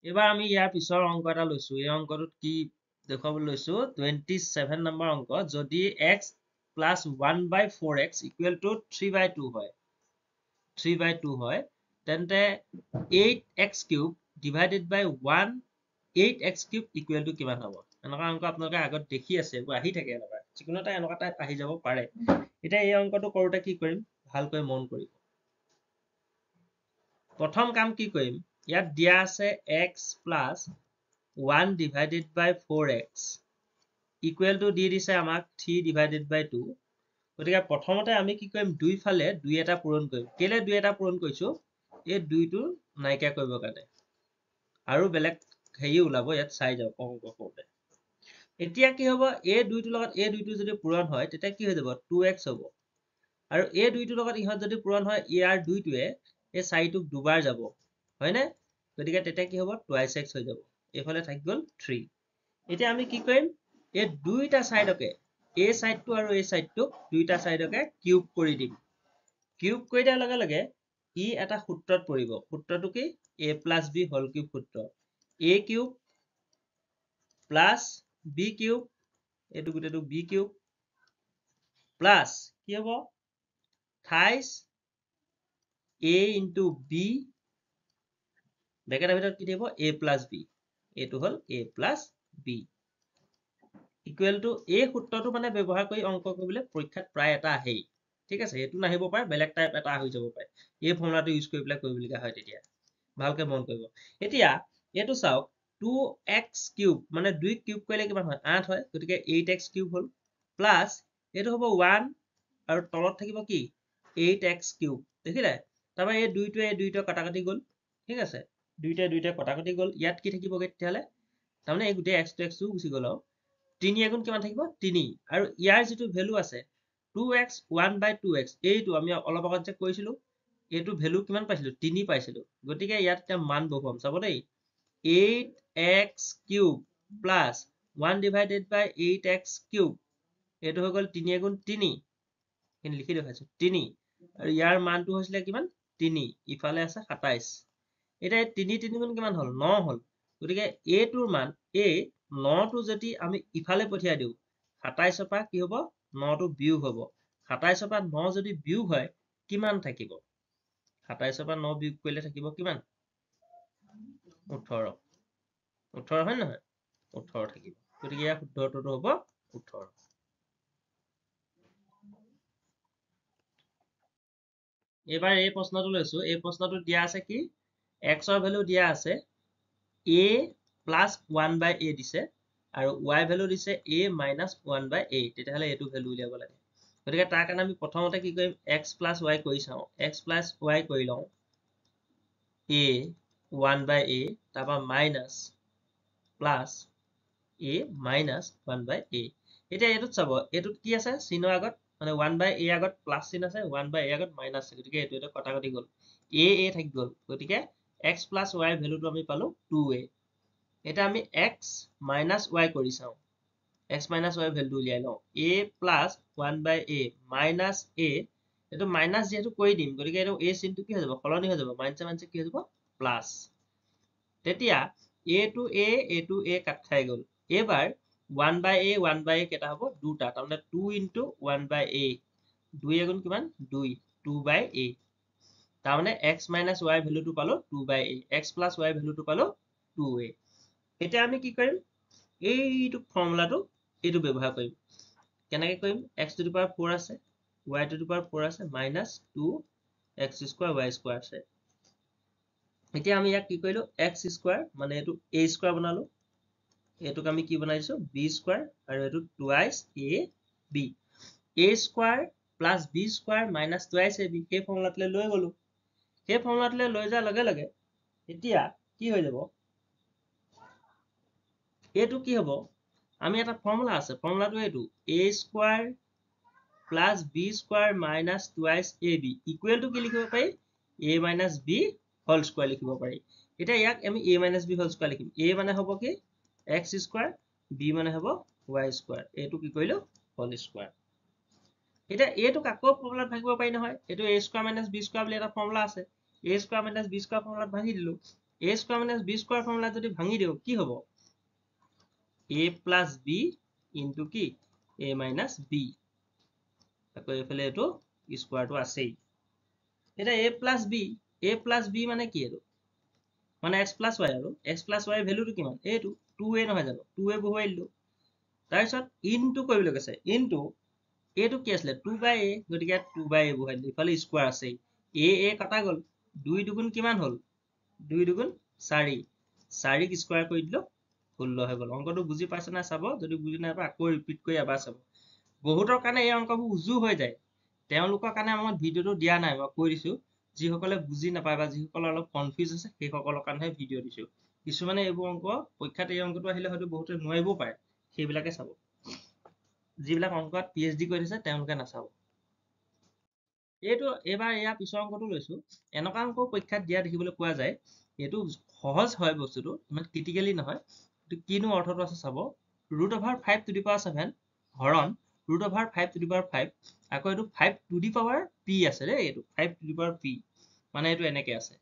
এবাৰ আমি ইয়াৰ পিছৰ অংক এটা লৈছো এই অংকটোত কি দেখাবলৈ লৈছো 27 নম্বৰ অংক যদি x plus 1/4x equal to 3/2 হয় 3/2 হয় তেন্তে 8x cube divided by 1 8x cube equal to কিমান হ'ব এনেকুৱা অংক আপোনালোকে আগত দেখি আছে এইবোৰ আহি থাকে এনেকুৱা যিকোনো এটা এনেকুৱা টাইপ আহি যাব পাৰে এতিয়া এই অংকটো কৰোঁতে কি কৰিম ভালকৈ মন কৰিব প্ৰথম কাম কি কৰিম ইয়াত দিয়া আছে x plus 1 divided by 4x equal to দি দিছে আমাক 3 divided by 2 গতিকে প্ৰথমতে আমি কি কৰিম দুইফালে 2 এটা পূৰণ কৰিম কেলে 2 এটা পূৰণ কৰিছো এই 2টো নাইকিয়া কৰিবৰ কাৰণে আৰু বেলেগ হেৰি ওলাব ইয়াত চাই যাওক অংক কৰোঁতে এতিয়া কি হ'ব এই 2টোৰ লগত এই 2টো যদি পূৰণ হয় তেতিয়া কি হৈ যাব 2x হ'ব আৰু এই 2টোৰ লগত ইহঁত যদি পূৰণ হয় ইয়াৰ 2টোৱে এই 4টোক দুবাৰ যাব হয়নে গতিকে তেতিয়া কি হ'ব twice x হৈ যাব এইফালে থাকি গ'ল 3 এতিয়া আমি কি কৰিম এই দুইটা সাইডকে এই সাইডটো আৰু এই সাইডটো দুইটা সাইডকে কিউব কৰি দিম কিউব কৰি দিয়াৰ লগে লগে ই এটা সূত্ৰত পৰিব সূত্ৰটো কি a plus b whole cube সূত্ৰ a cube plus b cube এইটো গোটেইটো b cube plus কি হ'ব thrice a into b ব্ৰেকেটৰ ভিতৰত কি থাকিব a plus b এইটো হ'ল a plus b equal to এই সূত্ৰটো মানে ব্যৱহাৰ কৰি অংক কৰিবলৈ পৰীক্ষাত প্ৰায় এটা আহেই ঠিক আছে এইটো নাহিব পাৰে বেলেগ টাইপ এটা হৈ যাব পাৰে এই ফৰ্মুলাটো ইউজ কৰি পেলাই কৰিবলগীয়া হয় তেতিয়া ভালকে মন কৰিব এতিয়া এইটো চাওক 2x কিউব মানে 2 কিউব কৰিলে কিমান হয় 8 হয় গতিকে 8x কিউব হ'ল প্লাস এইটো হ'ব 1 আৰু তলত থাকিব কি 8x কিউব দেখিলে তাৰপৰা এই দুইটো কাটাকাটি গ'ল ঠিক আছে দুইটা কাটাকাটি গ'ল ইয়াত কি থাকিবগে তেতিয়াহ'লে তাৰমানে এই গোটেই x টো x টো গুচি গ'ল আৰু 3 এগুণ কিমান থাকিব 3 আৰু ইয়াৰ যিটো ভ্যালু আছে 2x 1/2x এইটো আমি অলপ আগত যে কৈছিলো এইটো ভ্যালু কিমান পাইছিলো 3 পাইছিলো গতিকে ইয়াত এটা মান বহুৱাম চাব দেই 8x cube plus 1 divided by 8x cube এইটো হৈ গ'ল 3 এগুণ 3 কিন্তু লিখি দেখাইছো 3 আৰু ইয়াৰ মানটো হৈছিলে কিমান 3 ইফালে আছে 27 এতিয়া 3 গুণ কিমান হ'ল 9 হ'ল গতিকে a টোৰ মান a 9 টো যদি আমি ইফালে পঠিয়াই দিও 27 পৰা কি হ'ব 9 টো বিয়োগ হ'ব 27 পৰা 9 যদি বিয়োগ হয় কিমান থাকিব 27 পৰা 9 বিয়োগ কৰিলে থাকিব কিমান 18 হয় নহয় 18 থাকিব গতিকে ইয়াৰ শুদ্ধটোটো হ'ব 18 এবাৰ এই প্ৰশ্নটো লৈছো এই প্ৰশ্নটো দিয়া আছে কি x ৰ ভ্যালু দিয়া আছে a plus 1/a দিছে আৰু y ভ্যালু দিছে a minus 1/a তেতিয়াহ'লে এইটো ভ্যালু উলিয়াব লাগে গতিকে তাৰ কাৰণে আমি প্ৰথমতে কি কৰিম x plus y কৰি চাওঁ x plus y কৰি লওঁ a 1/a তাৰপৰা minus plus a minus 1/a এতিয়া এইটোত চাব এইটোত কি আছে চিনৰ আগত মানে 1/a আগত প্লাস চিন আছে 1/a আগত মাইনাস আছে গতিকে এইটো কটাকটি গ'ল a থাকি গ'ল গতিকে x plus y ভ্যালুটো আমি পালো 2a এটা আমি x minus y কৰি চাওঁ x minus y ভ্যালুটো উলিয়াই লওঁ a plus 1/a minus a এইটো মাইনাস যেহেতু কৰি দিম গতিকে এইটো a চিনটো কি হৈ যাব সলনি হৈ যাব মাইনাসে কি হৈ যাব প্লাস তেতিয়া a to a কাট খাই গ'ল এবাৰ 1/a কেটা হ'ব দুটা তাৰমানে 2 into 1/a 2 এগুণ কিমান 2/a তাৰমানে x minus y ভ্যালুটো পালো 2/a x plus y ভ্যালুটো পালো 2a এতিয়া আমি কি কৰিম এইটো ফৰ্মুলাটো এইটো ব্যৱহাৰ কৰিম কেনেকৈ কৰিম x to the power 4 আছে y to the power 4 আছে minus 2x square y square আছে এতিয়া আমি ইয়াক কি কৰিলো x square মানে এইটো a square বনালো এইটোক আমি কি বনাইছো b square আৰু এইটো twice a square plus b square minus twice ab সেই ফৰ্মুলাটোলৈ লৈ গলো সেই ফৰ্মুলাটোলৈ লৈ যোৱাৰ লগে লগে এতিয়া কি হৈ যাব এইটো কি হ'ব আমি এটা ফৰ্মুলা আছে ফৰ্মুলাটো এইটো a square plus b square minus twice ab equal to কি লিখিব পাৰি a minus b whole square লিখিব পাৰি এতিয়া ইয়াক আমি a minus b whole square লিখিম a মানে হ'ব কি x square b মানে হ'ব y square এইটো কি কৰিলো whole square এতিয়া এইটোক আকৌ ফৰ্মুলাত ভাঙিব পাৰি নহয় এইটো a square minus b square বুলি এটা ফৰ্মুলা আছে a square minus b square ফৰ্মুলাত ভাঙি দিলো a square minus b square formula যদি ভাঙি দিও কি হ'ব a প্লাছ b ইনটু কি a মাইনাছ b আকৌ এফালে এটো স্কয়াৰটো আছেই এটা a প্লাছ b মানে কি এটো মানে x প্লাছ y আৰু x প্লাছ y ভ্যালুটো কিমান এটো 2a নহয় জানো 2a বহুৱাই দিলো তাৰপিছত ইনটু কৰিবলৈ কৈছে ইনটু এটো কি আছিল 2/a গতিকে 2/a বহুৱাই দিলো ইফালে স্কয়াৰ আছেই a কটা গল 2 দুগুণ কিমান হল 2 দুগুণ 4 4 ক স্কয়াৰ কৰি দিলো 16 হৈ গল অংকটো বুজি পাইছ না চাব যদি বুজি নাই পাই আকৌ ৰিপিট কৰি এবাৰ চাব বহুতৰ কাৰণে এই অংকবোৰ উজু হৈ যায় তেওঁলোকৰ কাৰণে মই ভিডিওটো দিয়া নাই মই কৈ দিছো যিসকলে বুজি নাপায় বা যিসকল অলপ কনফিউজ আছে সেই সকলৰ কাৰণে ভিডিও দিছো কিছুমানে এইবোৰ অংক পৰীক্ষাত এই অংকটো আহিলে হয়তো বহুতে নোৱাৰিবও পাৰে সেইবিলাকে চাব যিবিলাক অংকত পিএইচডি কৰি দিছে তেওঁলোকে নাচাব এইটো এবাৰ এয়া পিছৰ অংকটো লৈছো এনেকুৱা অংক পৰীক্ষাত দিয়া দেখিবলৈ পোৱা যায় এইটো সহজ হয় বস্তুটো ইমান ক্ৰিটিকেলি নহয় কিনো অৰ্থটো আছে চাব √5 হৰণ √5 আকৌ এইটো 5 টু দি পাৱাৰ p আছে দেই এইটো 5 টু দি পাৱাৰ p মানে এইটো এনেকে আছে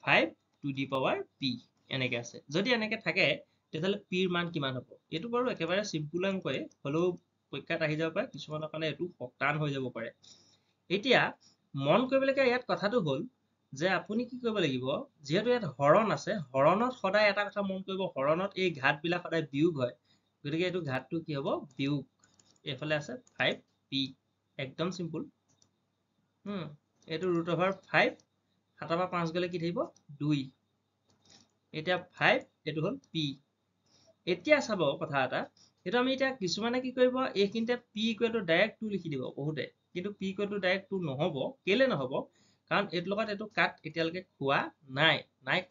5 টু দি পাৱাৰ p এনেকে আছে যদি এনেকে থাকে তেতিয়াহলে p ৰ মান কিমান হ'ব এইটো বাৰু একেবাৰে সিম্পল অংকয়ে হলো পৰীক্ষাত আহি যাব পাৰে কিছুমানৰ কাৰণে এইটো টান হৈ যাব পাৰে এতিয়া মন কৰিবলগীয়া ইয়াত কথাটো হ'ল যে আপুনি কি কৰিব লাগিব যেহেতু ইয়াত হৰণ আছে হৰণত সদায় এটা কথা মন কৰিব হৰণত এই ঘাতবিলাক সদায় বিয়োগ হয় গতিকে এইটো ঘাতটো কি হ'ব বিয়োগ এফালে আছে 5p একদম সিম্পল এইটো √5 7 পৰা 5 গলে কি থাকিব 2 এতিয়া 5 এইটো হ'ল p এতিয়া চাব কথা এটা এইটো আমি এতিয়া কিছুমানে কি কৰিব এইখিনিতে p ইকুৱেল টু ডাইৰেক্ট 2 লিখি দিব বহুতে কিন্তু p ইকুৱেল টু ডাইৰেক্ট 2 নহব কেলে নহব কাৰণ এইটো লগত এইটো কাট এতিয়ালৈকে খোৱা নাই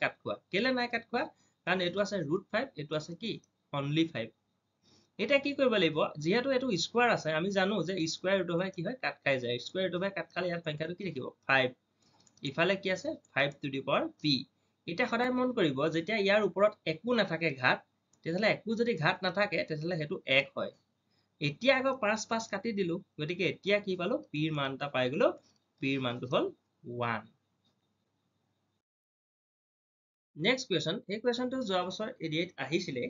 কাট খোৱা কেলে নাই কাট খোৱা কাৰণ এইটো আছে √5 এইটো আছে কি অনলি 5 এটা কি কৰিব লাগিব যেহেতু এটো স্কয়াৰ আছে আমি জানো যে স্কয়াৰ √5 কি হয় কাট খাই যায় স্কয়াৰ √5 কাট খালে ইয়াৰ সংখ্যাটো কি থাকিব 5 ইফালে কি আছে 5 টু দি পাৱাৰ p এটা সদায় মন কৰিব যেতিয়া ইয়াৰ ওপৰত একো নাথাকে ঘাত তেতিয়ালে একো যদি ঘাত নাথাকে তেতিয়ালে হেতু 1 হয় এতিয়া আকৌ 5 5 কাটি দিলো গতিকে এতিয়া কি পালো p ৰ মানটা পাই গলো p ৰ মানটো হ'ল 1 নেক্সট কোৱেশ্চন এই কোৱেশ্চনটো যোৱা বছৰ এডিএত আহিছিলে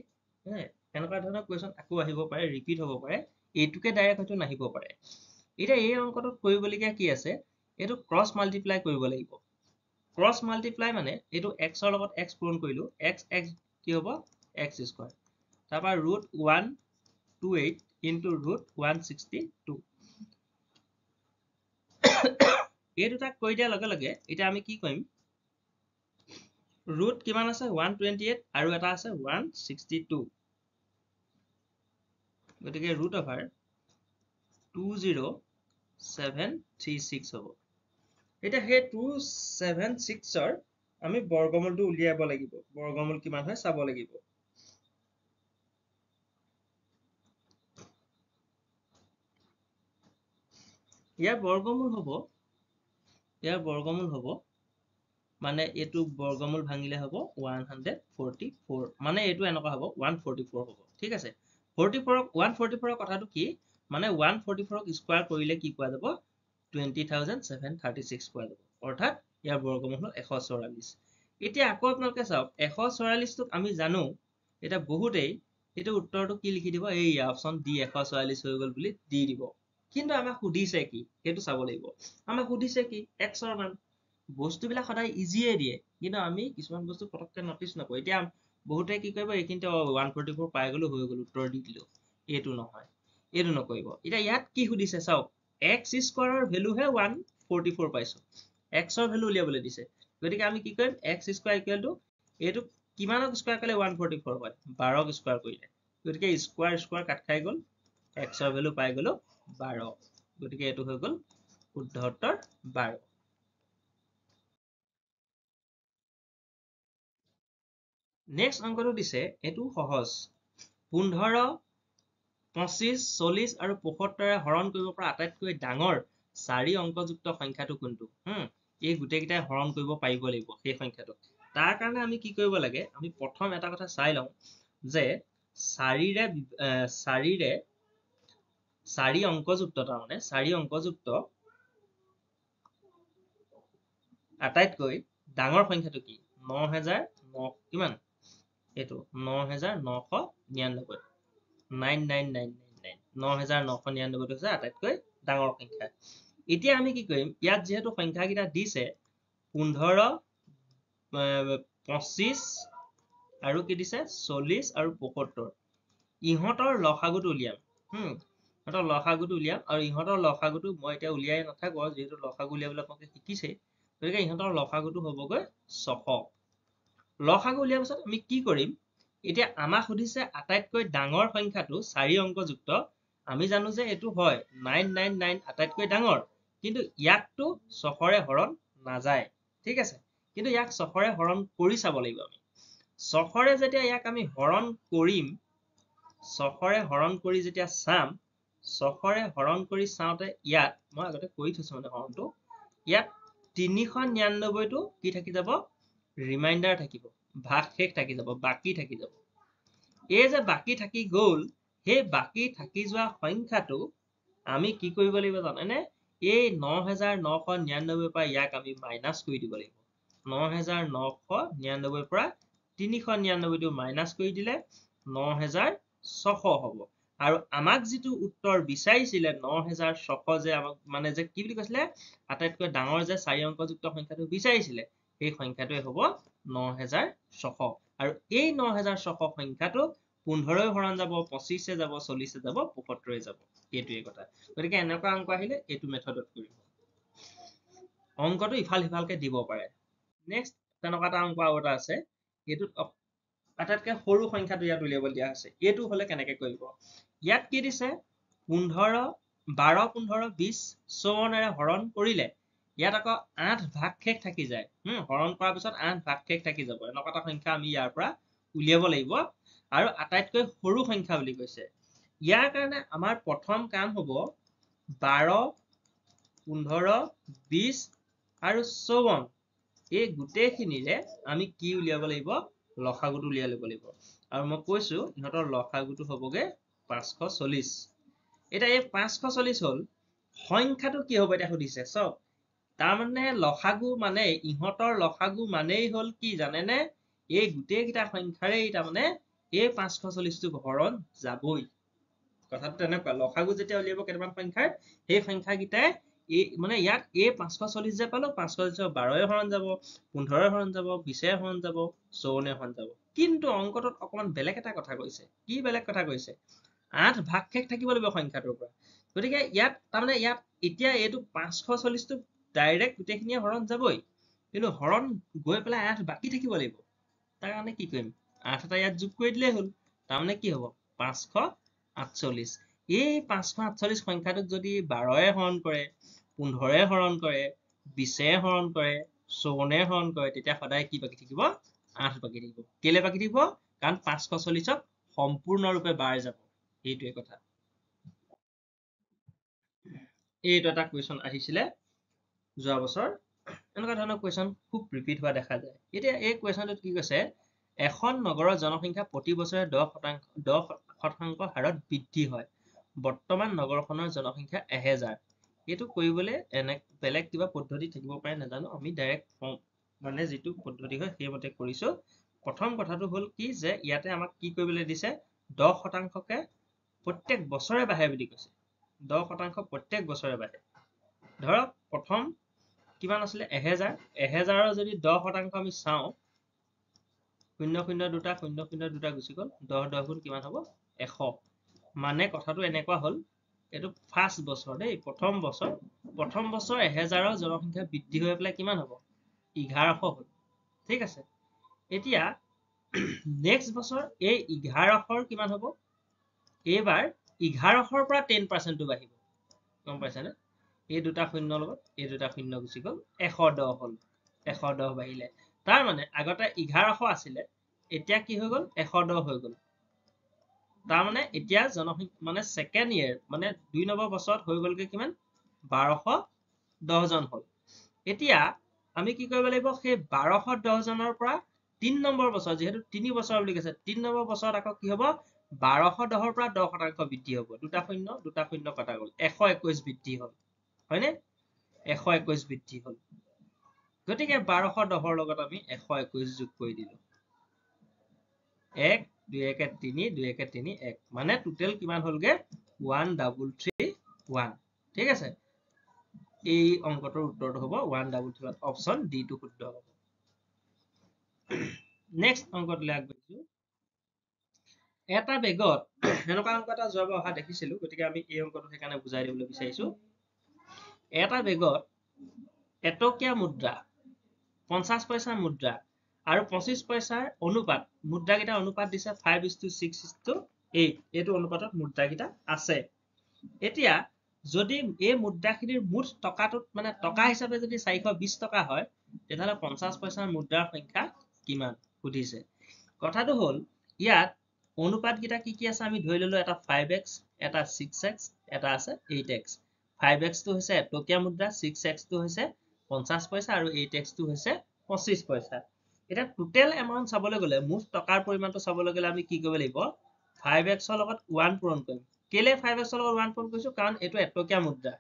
এনেকুৱা ধৰণৰ কোৱেশ্চন আকৌ আহিব পাৰে ৰিপিট হ'ব পাৰে এইটোকে ডাইৰেক্ট হয়তো নাহিব পাৰে এতিয়া এই অংকটোত কৰিবলগীয়া কি আছে এইটো ক্ৰছ মাল্টিপ্লাই কৰিব লাগিব ক্ৰছ মাল্টিপ্লাই মানে এইটো x ৰ লগত x পূৰণ কৰিলো x কি হ'ব x স্কয়াৰ তাৰপা √128 ইনটু √162 এই দুটাক কৰি দিয়াৰ লগে লগে এতিয়া আমি কি কৰিম ৰুট কিমান আছে 128 আৰু এটা আছে 162 গতিকে √20,736 হ'ব এটা হে 276 ৰ আমি বৰ্গমূলটো উলিয়াব লাগিব বৰ্গমূল কিমান হয় চাব লাগিব ইয়াৰ বৰ্গমূল হ'ব মানে এটো বৰ্গমূল ভাঙিলে হ'ব 144 মানে এটো এনেকুৱা হ'ব 144 হ'ব ঠিক আছে 144 ৰ কথাটো কি মানে 144 ক স্কয়াৰ কৰিলে কি পোৱা যাব 20,736 পোৱা যাব অৰ্থাৎ ইয়াৰ বৰ্গমূল হ'ল 144 এতিয়া আকৌ আপোনালোকে চাওক 144 টোক আমি জানো এটা বহুতেই এটো উত্তৰটো কি লিখি দিব এই অপচন ডি 144 হৈ গল বুলি দি দিব কিন্তু আমাক সুধিছে কি হেতু চাব লাগিব আমাক সুধিছে কি x ৰ মান বস্তুবিলাক সদায় ইজিয়ে দিয়ে কিন্তু আমি কিছুমান বস্তু পটককে নটিচ নকৰো এতিয়া বহুতে কি কৰিব এইখিনিতে 144 পাই গলো হৈ গলো উত্তৰ দি দিলো এটো নহয় এটো নকৰিব এতিয়া ইয়াত কি সুধিছে চাওক x স্কয়াৰৰ ভ্যালু হে 144 পাইছো x ৰ ভ্যালু উলিয়াবলৈ দিছে গতিকে আমি কি কৰিম x স্কয়াৰ ইকুৱেল টু এটো কিমানক স্কয়াৰ কৰিলে 144 হয় 12ক স্কয়াৰ কৰিলে গতিকে স্কয়াৰ স্কয়াৰ কাট খাই গল x ৰ ভ্যালু পাই গলো 12 গতিকে এটো হৈ গল শুদ্ধ উত্তৰ 12 নেক্সট অংকটো দিছে এটো সহজ 15 25 40 আৰু 75 হৰণ কৰিব পৰা আটাইতকৈ ডাঙৰ 4 অংকযুক্ত সংখ্যাটো কোনটো এই গুটেকিটাই হৰণ কৰিব পাৰিব লাগিব সেই সংখ্যাটো তাৰ কাৰণে আমি কি কৰিব লাগে আমি প্ৰথম এটা কথা চাই লওঁ যে 4 অংকযুক্ত তাৰমানে 4 অংকযুক্ত আটাইতকৈ ডাঙৰ সংখ্যাটো কি 9999 কিমান এইটো 9999 9999 হৈছে আটাইতকৈ ডাঙৰ সংখ্যা এতিয়া আমি কি কৰিম ইয়াত যেহেতু সংখ্যাকেইটা দিছে 15 25 আৰু কি দিছে 40 আৰু 75 ইহঁতৰ লসাগুটো উলিয়াম ইহঁতৰ লসাগুটো উলিয়াম আৰু ইহঁতৰ লসাগুটো মই এতিয়া উলিয়াই নাথাকো যেহেতু লসাগু উলিয়াবলৈ আপোনালোকে শিকিছে গতিকে ইহঁতৰ লসাগুটো হ'বগৈ 600 লসাগু উলিয়াৰ পিছত আমি কি কৰিম এতিয়া আমাক সুধিছে আটাইতকৈ ডাঙৰ সংখ্যাটো 4 অংকযুক্ত আমি জানো যে এইটো হয় 999 আটাইতকৈ ডাঙৰ কিন্তু ইয়াকটো 6ৰে হৰণ নাযায় ঠিক আছে কিন্তু ইয়াক 6ৰে হৰণ কৰি চাব লাগিব আমি 6ৰে যেতিয়া ইয়াক আমি হৰণ কৰিম 6ৰে হৰণ কৰি যেতিয়া চাম 6ৰে হৰণ কৰি চাওঁতে ইয়াত মই আগতে কৰি থৈছো মানে হৰণটো ইয়াত 399 টো কি থাকি যাব ৰিমাইন্ডাৰ থাকিব ভাগ শেষ থাকি যাব বাকি থাকি যাব এই যে বাকি থাকি গ'ল সেই বাকি থাকি যোৱা সংখ্যাটো আমি কি কৰিব লাগিব জানেনে এই 9999 পৰা ইয়াক আমি মাইনাস কৰি দিব লাগিব 9999 পৰা 399 টো মাইনাস কৰি দিলে 9600 হ'ব আৰু আমাক যিটো উত্তৰ বিচাৰিছিলে 9600 যে আমাক মানে যে কি বুলি কৈছিলে আটাইতকৈ ডাঙৰ যে 4 অংকযুক্ত সংখ্যাটো বিচাৰিছিলে এই সংখ্যাটোৱে হ'ব 9600 আৰু এই 9600 সংখ্যাটো 15 হৰণ যাব 25 যাব 40 যাব 75 যাব এইটোৱে কথা গতিকে এনেকুৱা অংক আহিলে এইটো মেথডত কৰিব অংকটো ইফাল সিফালকে দিব পাৰে নেক্সট তেনেকুৱা এটা অংক আৰু এটা আছে এইটোত আটাইতকৈ সৰু সংখ্যাটো ইয়াত উলিয়াবলৈ দিয়া আছে এইটো হলে কেনেকৈ কৰিব ইয়াত কি দিছে 15 12 15 20 54ৰে হৰণ কৰিলে ইয়াত আকৌ 8 ভাগ শেষ থাকি যায় হৰণ কৰাৰ পিছত 8 ভাগ শেষ থাকি যাব এনেকুৱা এটা সংখ্যা আমি ইয়াৰ পৰা উলিয়াব লাগিব আৰু আটাইতকৈ সৰু সংখ্যা বুলি কৈছে ইয়াৰ কাৰণে আমাৰ প্ৰথম কাম হ'ব 12 15 20 আৰু 54 এই গোটেইখিনিৰে আমি কি উলিয়াব লাগিব লসাগুটো উলিয়াই ল'ব লাগিব আৰু মই কৈছো ইহঁতৰ লসাগুটো হ'বগে 540 এটা এই 540 হ'ল সংখ্যাটো কি হ'ব এটা সুধিছে সব তাৰ মানে লসাগু মানে ইহঁতৰ লসাগু মানেই হ'ল কি জানেনে এই গোটেইকেইটা সংখ্যাৰে তাৰ মানে এই 540 টো হৰণ যাবই কথাটো তেনেকুৱা লসাগু যেতিয়া উলিয়াব কেইটামান সংখ্যাৰ সেই সংখ্যাকেইটাই এই মানে ইয়াত এই 540 যে পালো 540 12ৰে হৰণ যাব 15ৰে হৰণ যাব 20ৰে হৰণ যাব 54ৰে হৰণ যাব কিন্তু অংকটোত অকমান বেলেগ এটা কথা কৈছে কি বেলেগ কথা কৈছে 8 ভাগ শেষ থাকিব লাগিব সংখ্যাটোৰ পৰা গতিকে ইয়াত তাৰমানে ইয়াত এতিয়া এইটো 540 টো ডাইৰেক্ট গোটেইখিনিয়ে হৰণ যাবই কিন্তু হৰণ গৈ পেলাই 8 বাকি থাকিব লাগিব তাৰ কাৰণে কি কৰিম 8 এটা ইয়াত যোগ কৰি দিলেই হ'ল তাৰমানে কি হ'ব 548 এই 548 সংখ্যাটোক যদি 12ৰে হৰণ কৰে 15ৰে হৰণ কৰে 20ৰে হৰণ কৰে 54ৰে হৰণ কৰে তেতিয়া সদায় কি বাকি থাকিব 8 বাকি থাকিব কেলে বাকি থাকিব কাৰণ 540ক সম্পূৰ্ণৰূপে বাৰ যাব এইটোৱে কথা এইটো এটা কুৱেশ্যন আহিছিলে যোৱা বছৰ এনেকুৱা ধৰণৰ কুৱেশ্যন খুব ৰিপিট হোৱা দেখা যায় এতিয়া এই কুৱেশ্যনটোত কি কৈছে এখন নগৰৰ জনসংখ্যা প্ৰতি বছৰে 10% হাৰত বৃদ্ধি হয় বৰ্তমান নগৰখনৰ জনসংখ্যা 1000 এইটো কৰিবলৈ এনে বেলেগ কিবা পদ্ধতি থাকিব পাৰে নাজানো আমি ডাইৰেক্ট মানে যিটো পদ্ধতি হয় সেইমতে কৰিছো প্ৰথম কথাটো হ'ল কি যে ইয়াতে আমাক কি কৰিবলৈ দিছে 10%কে প্ৰত্যেক বছৰে বাঢ়ে বুলি কৈছে 10% প্ৰত্যেক বছৰে বাঢ়ে ধৰক প্ৰথম কিমান আছিলে 1000 1000ৰ যদি 10% আমি চাওঁ 0 দুটা 0 দুটা গুচি গ'ল 10 10 গুণ কিমান হ'ব 100 মানে কথাটো এনেকুৱা হ'ল এইটো ফাৰ্ষ্ট বছৰ দেই প্ৰথম বছৰ 1000ৰ জনসংখ্যা বৃদ্ধি হৈ পেলাই কিমান হ'ব 1100 হ'ল ঠিক আছে এতিয়া নেক্সট বছৰ এই 1100ৰ কিমান হ'ব এইবাৰ 1100ৰ পৰা 10% বাঢ়িব গম পাইছেনে এই দুটা শূন্য লগত এই দুটা শূন্য গুচি গ'ল 110 হ'ল 110 বাঢ়িলে তাৰ মানে আগতে 1100 আছিলে এতিয়া কি হৈ গ'ল 110 হৈ গ'ল তাৰ মানে এতিয়া জনসংখ্যা মানে সেকেন্ড ইয়াৰ মানে 2 নম্বৰ বছৰত হৈ গ'লগে কিমান 1210 জন হ'ল এতিয়া আমি কি কৰিব লাগিব সেই 1210 জনৰ পৰা 3 নম্বৰ বছৰ যেহেতু 3 বছৰ বুলি কৈছে 3 নম্বৰ বছৰত আকৌ কি হ'ব 1210ৰ পৰা 10% বৃদ্ধি হ'ব দুটা শূন্য কটা গ'ল 121 বৃদ্ধি হ'ল হয়নে 121 বৃদ্ধি হ'ল গতিকে 1210ৰ লগত আমি 121 যোগ কৰি দিলো 1 2 1 3 2 1 3 1 মানে টোটাল কিমান হলগে 1331 ঠিক আছে এই অংকটোৰ উত্তৰটো হ'ব 1331 অপচন ডি টো শুদ্ধ হ'ব নেক্সট অংকটোলৈ আগবাঢ়িছো এটা বেগত এনেকুৱা অংক এটা যোৱাবাৰ অহা দেখিছিলো গতিকে আমি এই অংকটো সেইকাৰণে বুজাই দিবলৈ বিচাৰিছো এটা বেগত এটকীয়া মুদ্ৰা 50 পইচা মুদ্ৰা আৰু 25 পইচাৰ অনুপাত মুদ্ৰাকেইটা অনুপাত দিছে 5:6:8 এইটো অনুপাতত মুদ্ৰাকেইটা আছে এতিয়া যদি এই মুদ্ৰাখিনিৰ মুঠ টকাটোত মানে টকা হিচাপে যদি 420 টকা হয় তেতিয়াহ'লে 50 পইচাৰ মুদ্ৰাৰ সংখ্যা কিমান সুধিছে কথাটো হ'ল ইয়াত অনুপাত কেইটা কি আছে আমি ধৰি ললো এটা 5x এটা 6x এটা আছে 8x 5x টো হৈছে এটকীয়া মুদ্ৰা 6x টো হৈছে 50 পইচা আৰু 8x টো হৈছে 25 পইচা এটা টোটাল এমাউন্ট চাবলৈ গলে মুঠ টকাৰ পৰিমাণটো চাবলৈ গলে আমি কি কৰিব লাগিব 5x ৰ লগত 1 পূৰণ কৰিম কেলে 5x ৰ লগত 1 পূৰণ কৰিছো কাৰণ এইটো এটকীয়া মুদ্ৰা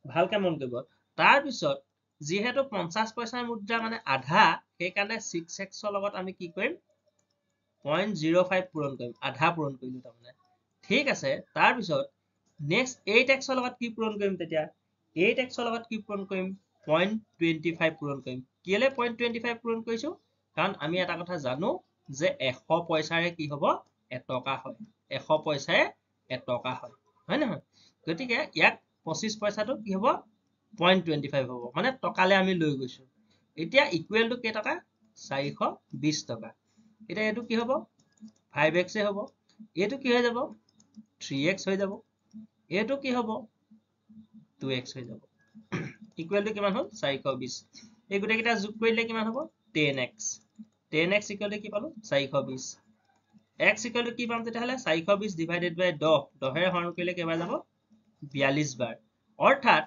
ভালকে মন কৰিব তাৰ পিছত যেহেতু 50 পইচাৰ মুদ্ৰা মানে আধা সেই কাৰণে 6x ৰ লগত আমি কি কৰিম 0.05 পূৰণ কৰিম আধা পূৰণ কৰিলো তাৰমানে ঠিক আছে তাৰ পিছত নেক্সট 8x ৰ লগত কি পূৰণ কৰিম তেতিয়া 8x ৰ লগত কি পূৰণ কৰিম 0.25 পূৰণ কৰিম কেলে 0.25 পূৰণ কৰিছো কাৰণ আমি এটা কথা জানো যে 100 পইচাৰে কি হ'ব এটকা হয় 100 পইচাৰে এটকা হয় হয় নহয় গতিকে ইয়াক 25 পইচাটো কি হ'ব 0.25 হ'ব মানে টকালে আমি লৈ গৈছো এতিয়া ইকুৱেল টু কেই টকা 420 টকা এটা এটো কি হ'ব 5x এ হ'ব এটো কি হৈ যাব 3x হৈ যাব এটো কি হ'ব 2x হৈ যাব ইকুৱেল টু কিমান হ'ল 420 এই গুটে কিটা যোগ কৰিলে কিমান হ'ব 10x 10x ইকুৱেল টু কি পালো 420 x ইকুৱেল টু কি পাম তেতিয়াহলে 420 ডিভাইডেড বাই 10 10 এৰে হৰণ কৰিলে কেইবাৰ যাব 42 বাৰ অৰ্থাৎ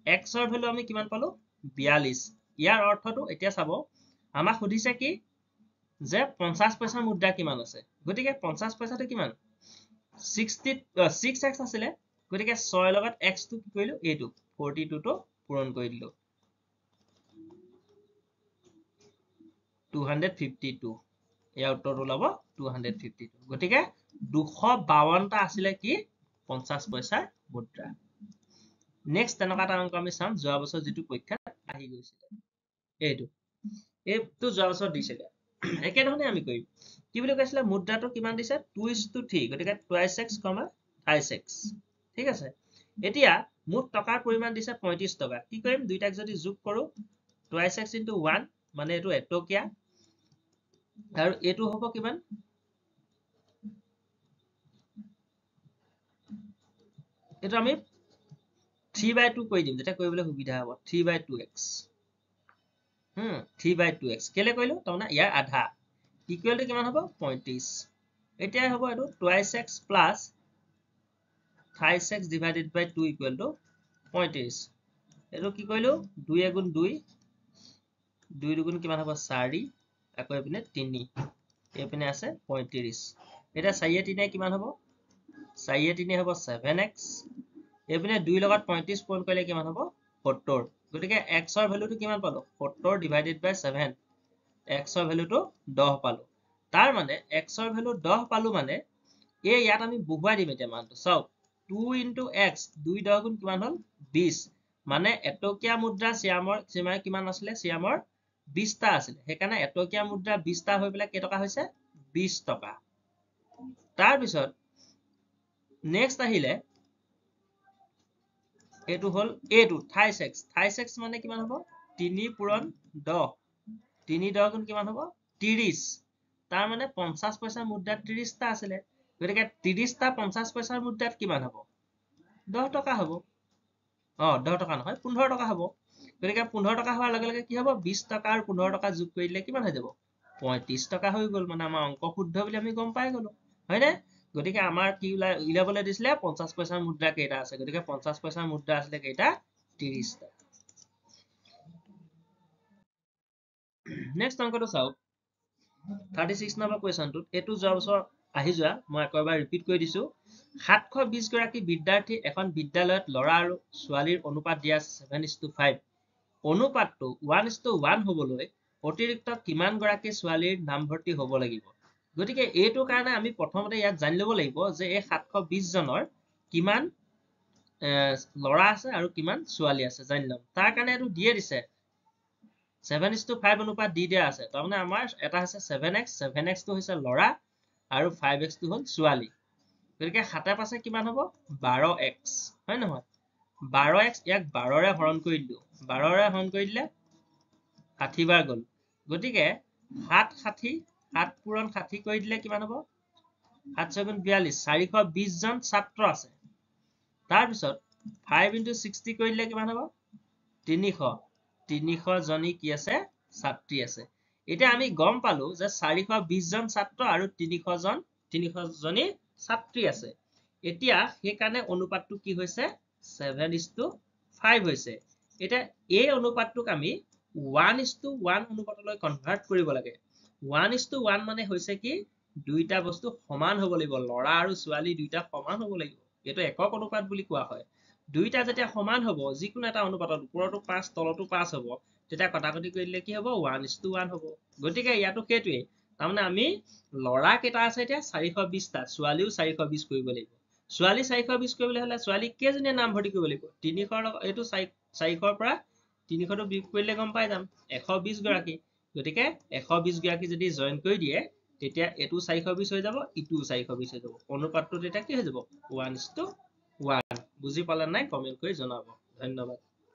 x ৰ ভ্যালু আমি কিমান পালো 42 ইয়াৰ অৰ্থটো এতিয়া চাব আমাক সুধিছে কি যে 50 পইচা মুদ্ৰা কিমান আছে গতিকে 50 পইচাটো কিমান 6x আছিলে গতিকে 6 লগত x টো কি কৰিলো এইটো 42 টো পূৰণ কৰি দিলো 252 ইয়াৰ উত্তৰটো ওলাব 252 গতিকে 252 টা আছিলে কি 50 পইচাৰ মুদ্ৰা নেক্সট তেনেকুৱা এটা অংক আমি চাম যোৱা বছৰ যেটো পৰীক্ষাত আহি গৈছিল এইটো যোৱা বছৰ দিছিলে একে ধৰণে আমি কৰিম কি বুলি কৈছিলে মুদ্ৰাটো কিমান দিছে 2:3 গতিকে 2x, 5x ঠিক আছে এতিয়া মুঠ টকাৰ পৰিমাণ দিছে 35 টকা কি কৰিম দুইটাক যদি যোগ কৰো 2x * 1 মানে এটো এটকীয়া আৰু এটো হ'ব কিমান এটো আমি 3/2 কৰি দিম যেটা কৰিবলৈ সুবিধা হ'ব 3/2x 3/2x কেলে কৰিলো তাৰমানে ইয়াৰ আধা ইকুৱেল টু কিমান হ'ব 35 এতিয়া হ'ব এটো 2x plus 5x divided by 2 equal to 35 এটো কি কৰিলো 2 গুণ 2 2 দুগুণ কিমান হ'ব 4 আকৌ এপিনে 3 এপিনে আছে 35 এটা 4 3 কিমান হ'ব 4 3 হ'ব 7x এপিনে 2 লগত 35 পূৰণ কৰিলে কিমান হ'ব 70 গতিকে x ৰ ভ্যালুটো কিমান পালো 70 divided by 7 x ৰ ভ্যালুটো 10 পালো তাৰ মানে x ৰ ভ্যালু 10 পালো মানে এই ইয়াত আমি বহুৱাই দিম এতিয়া মানটো চাওক 2 into x 2 10 গুণ কিমান হ'ল 20 মানে এটকীয়া মুদ্ৰা সিয়ামৰ কিমান আছিলে সিয়ামৰ 20 টা আছিল হেকাৰণে এটকীয়া মুদ্ৰা 20 টা হৈ পেলাই কেই টকা হৈছে 20 টকা তাৰ পিছত নেক্সট আহিলে এটো হল এটো 36x মানে কিমান হ'ব 3 পূৰণ 10 3 10 গুণ কিমান হ'ব 30 তাৰ মানে 50 পইচা মুদ্ৰাত 30 টা আছিলে গতিকে 30 টা 50 পইচাৰ মুদ্ৰাত কিমান হ'ব 10 টকা হ'ব 10 টকা নহয় 15 টকা হ'ব গতিকে 15 টকা হোৱাৰ লগে লগে কি হ'ব 20 টকা আৰু 15 টকা যোগ কৰিলে কিমান হৈ যাব 35 টকা হৈ গ'ল মানে আমাৰ অংক শুদ্ধ বুলি আমি গম পাই গলো হয়নে গতিকে আমাৰ কি উলাবলৈ দিছিলে 50 পইচাৰ মুদ্ৰা কেইটা আছে গতিকে 50 পইচাৰ মুদ্ৰা আছে কেইটা 30 টা নেক্সট অংকটো চাওক 36 নম্বৰ কোৱেশ্চনটোত এটো যোৱা বছৰ আহি যোৱা মই একবাৰ ৰিপিট কৰি দিছো 720 গৰাকী বিদ্যাৰ্থী এখন বিদ্যালয়ত ল'ৰা আৰু ছোৱালীৰ অনুপাত দিয়া 7:5 অনুপাতটো 1:1 হ'বলৈ অতিৰিক্ত কিমান গৰাকী ছোৱালীৰ নামভৰ্তি হ'ব লাগিব গতিকে এইটোৰ কাৰণে আমি প্ৰথমতে ইয়াত জানি ল'ব লাগিব যে এই 720 জনৰ কিমান ল'ৰা আছে আৰু কিমান ছোৱালী আছে জানি ল'ম। তাৰ কাৰণে এইটো দিয়ে দিছে 7:5 অনুপাত দি দিয়া আছে। তাৰমানে আমাৰ এটা হৈছে 7x, 7x টো হৈছে ল'ৰা আৰু 5x টো হ'ল ছোৱালী। গতিকে 7 পাছে কিমান হ'ব 12x, হয় নহয়? 12x ইয়াক 12ৰে হৰণ কৰি দিলো, 12ৰে হৰণ কৰি দিলে 60 বাৰ গ'ল। গতিকে 7 60, 7 পূৰণ 60 কৰি দিলে কিমান হ'ব 7 6 গুণ 42, 420 জন ছাত্ৰ আছে। তাৰপিছত 5 × 60 কৰি দিলে কিমান হ'ব 300, 300 জনী কি আছে ছাত্ৰী আছে। এতিয়া আমি গম পালো যে 420 জন ছাত্ৰ আৰু 300 জনী ছাত্ৰী আছে। এতিয়া সেইকাৰণে অনুপাতটো কি হৈছে 7:5 হৈছে। এতিয়া এই অনুপাতটোক আমি 1:1 অনুপাতলৈ কনভাৰ্ট কৰিব লাগে। 1:1 মানে হৈছে কি দুইটা বস্তু সমান হ'ব লাগিব, ল'ৰা আৰু ছোৱালী দুইটা সমান হ'ব লাগিব। এইটো একক অনুপাত বুলি কোৱা হয়। দুইটা যেতিয়া সমান হ'ব, যিকোনো এটা অনুপাতত ওপৰতো 5 তলতো 5 হ'ব, তেতিয়া কটাকটি কৰি দিলে কি হ'ব 1:1 হ'ব। গতিকে ইয়াতো সেইটোৱেই, তাৰমানে আমি ল'ৰা কেইটা আছে এতিয়া 420টা, ছোৱালীও 420 কৰিব লাগিব। ছোৱালী 420 কৰিবলৈ হ'লে ছোৱালী কেইজনীয়ে নামভৰ্তি কৰিব লাগিব 300 এইটো 400ৰ পৰা 300টো বিয়োগ কৰিলে গম পাই যাম 120 গৰাকী। গতিকে 120 গৰাকী যদি জইন কৰি দিয়ে তেতিয়া এইটো 420 হৈ যাব, ইটোও 420 হৈ যাব। অনুপাতটো তেতিয়া কি হৈ যাব 1:1। বুজি পালে নাই? কমেন্ট কৰি জনাব। ধন্যবাদ।